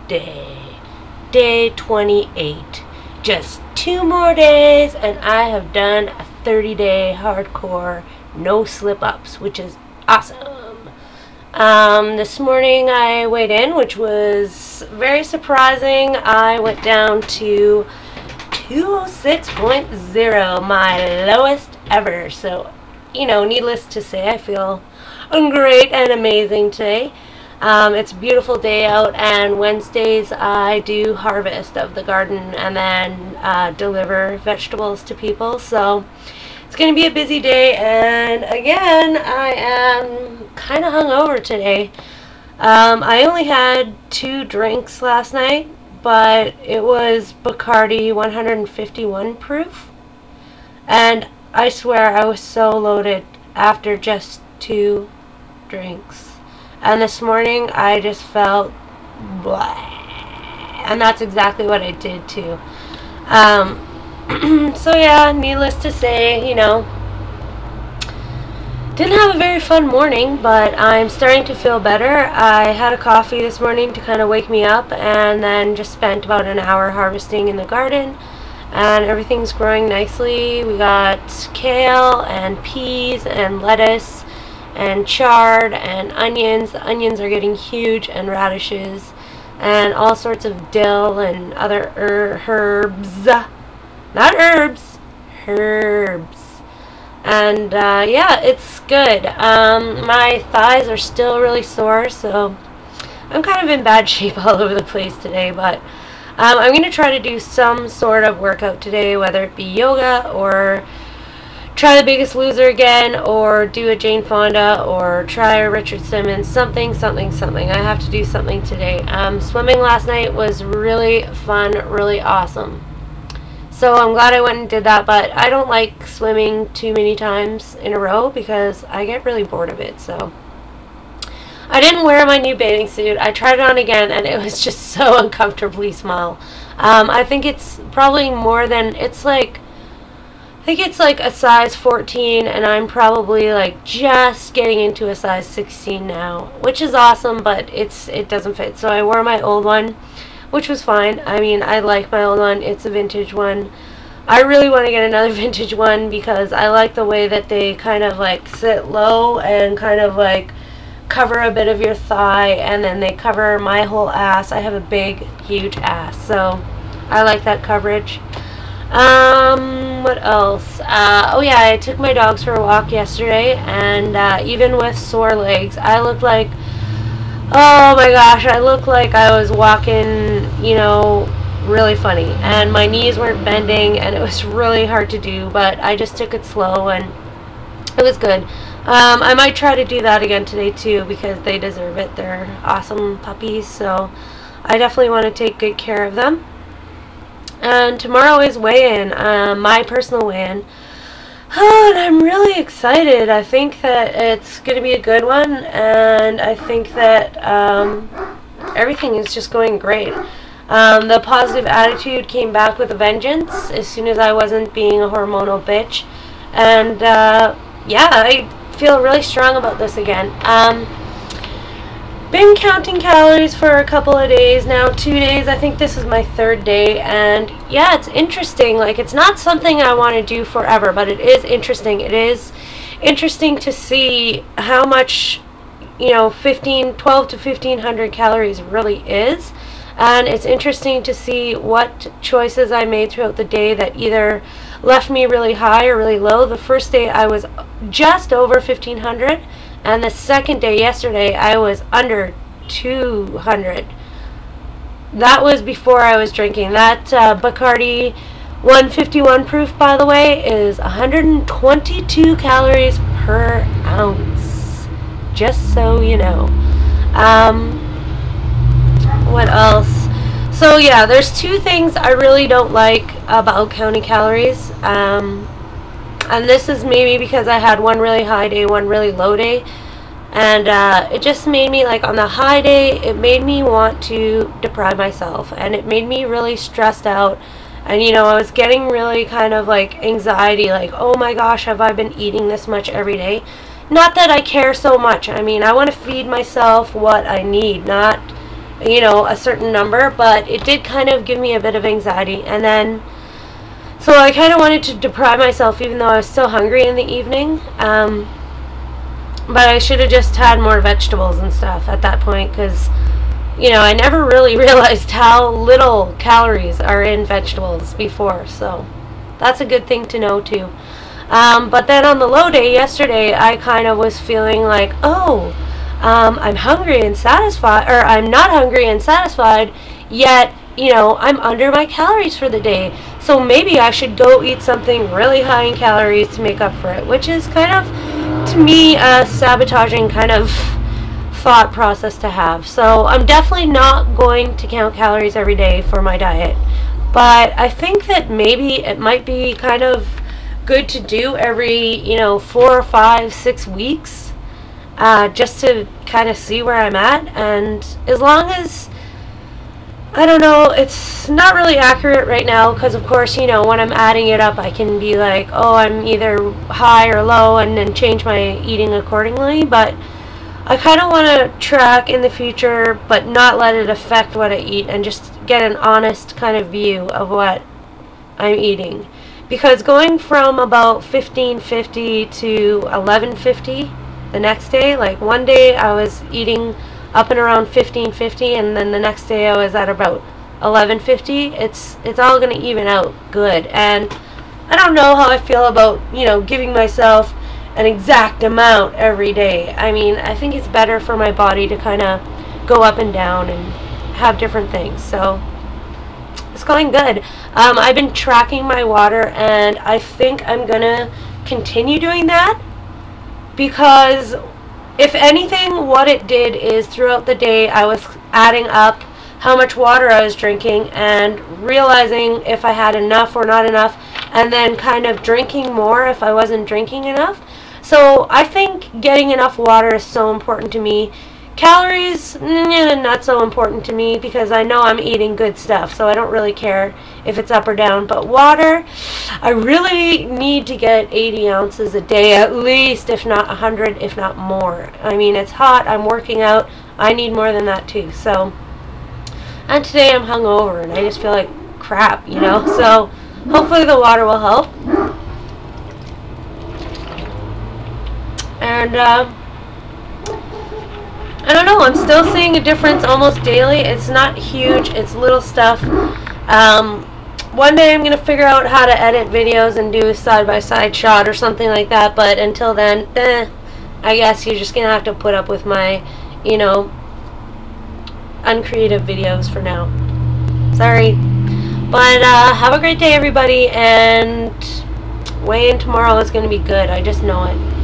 day. Day 28. Just 2 more days and I have done a 30-day hardcore no slip-ups, which is awesome. This morning I weighed in, which was very surprising. I went down to 206.0, my lowest ever. So, you know, needless to say, I feel great and amazing today. It's a beautiful day out, and Wednesdays I do harvest of the garden and then deliver vegetables to people. So it's going to be a busy day, and again, I am kind of hungover today. I only had 2 drinks last night, but it was Bacardi 151 proof, and I swear I was so loaded after just 2 drinks. And this morning I just felt blah, and that's exactly what I did too. So yeah, needless to say, you know, didn't have a very fun morning, but I'm starting to feel better. I had a coffee this morning to kind of wake me up, and then just spent about an hour harvesting in the garden, and everything's growing nicely. We got kale and peas and lettuce and chard and onions. The onions are getting huge, and radishes and all sorts of dill and other herbs. Not herbs, herbs. And yeah, it's good. My thighs are still really sore, so I'm kind of in bad shape all over the place today, but I'm going to try to do some sort of workout today, whether it be yoga or try The Biggest Loser again, or do a Jane Fonda, or try a Richard Simmons, something. I have to do something today. Swimming last night was really fun, really awesome. So I'm glad I went and did that, but I don't like swimming too many times in a row because I get really bored of it. So I didn't wear my new bathing suit. I tried it on again, and it was just so uncomfortably small. I think it's probably more than, I think it's like a size 14, and I'm probably like just getting into a size 16 now, which is awesome, but it doesn't fit. So I wore my old one, which was fine. I mean, I like my old one. It's a vintage one. I really want to get another vintage one because I like the way that they kind of like sit low and kind of like cover a bit of your thigh, and then they cover my whole ass. I have a big, huge ass, so I like that coverage. What else? Oh yeah, I took my dogs for a walk yesterday, and even with sore legs, I looked like, oh my gosh, I looked like I was walking, you know, really funny, and my knees weren't bending, and it was really hard to do, but I just took it slow, and it was good. I might try to do that again today too, because they deserve it. They're awesome puppies, so I definitely want to take good care of them. And tomorrow is weigh-in, my personal weigh-in. Oh, and I'm really excited. I think that it's going to be a good one, and I think that everything is just going great. The positive attitude came back with a vengeance as soon as I wasn't being a hormonal bitch. And yeah, I feel really strong about this again. Been counting calories for a couple of days now, 2 days. I think this is my 3rd day, and yeah, it's interesting. Like, it's not something I want to do forever, but it is interesting. It is interesting to see how much, you know, 12 to 1500 calories really is, and it's interesting to see what choices I made throughout the day that either left me really high or really low. The first day I was just over 1500, and the second day, yesterday, I was under 200. That was before I was drinking. That Bacardi 151 proof, by the way, is 122 calories per ounce. Just so you know. What else? So yeah, there's 2 things I really don't like about counting calories. And this is maybe because I had one really high day, one really low day, and it just made me, like, on the high day, it made me want to deprive myself, and it made me really stressed out, and, you know, I was getting really kind of like anxiety, like, oh my gosh, have I been eating this much every day? Not that I care so much. I mean, I want to feed myself what I need, not you know, a certain number, but it did kind of give me a bit of anxiety. And then, so I kind of wanted to deprive myself even though I was still hungry in the evening. But I should have just had more vegetables and stuff at that point, because, you know, I never really realized how little calories are in vegetables before. So that's a good thing to know too. But then on the low day yesterday, I kind of was feeling like, oh, I'm hungry and satisfied, or I'm not hungry and satisfied, yet, you know, I'm under my calories for the day. So maybe I should go eat something really high in calories to make up for it, which is kind of, to me, a sabotaging kind of thought process to have. So I'm definitely not going to count calories every day for my diet. But I think that maybe it might be kind of good to do every, you know, 4 or 5, 6 weeks, just to kind of see where I'm at. And as long as, I don't know, it's not really accurate right now, because of course, you know, when I'm adding it up, I can be like, oh, I'm either high or low, and then change my eating accordingly. But I kind of want to track in the future, but not let it affect what I eat, and just get an honest kind of view of what I'm eating. Because going from about 1550 to 1150 the next day, like one day I was eating up and around 1550, and then the next day I was at about 1150, it's all going to even out good. And I don't know how I feel about, you know, giving myself an exact amount every day. I mean, I think it's better for my body to kind of go up and down and have different things. So it's going good. I've been tracking my water, and I think I'm gonna continue doing that, because if anything, what it did is throughout the day I was adding up how much water I was drinking and realizing if I had enough or not enough, and then kind of drinking more if I wasn't drinking enough. So I think getting enough water is so important to me. Calories, not so important to me, because I know I'm eating good stuff, so I don't really care if it's up or down. But water, I really need to get 80 ounces a day at least, if not 100, if not more. I mean, it's hot, I'm working out, I need more than that too. So, and today I'm hungover and I just feel like crap, you know, so hopefully the water will help. And I don't know, I'm still seeing a difference almost daily. It's not huge, it's little stuff. One day I'm going to figure out how to edit videos and do a side-by-side shot or something like that, but until then, I guess you're just going to have to put up with my, you know, uncreative videos for now. Sorry. But have a great day, everybody, and weigh-in tomorrow is going to be good. I just know it.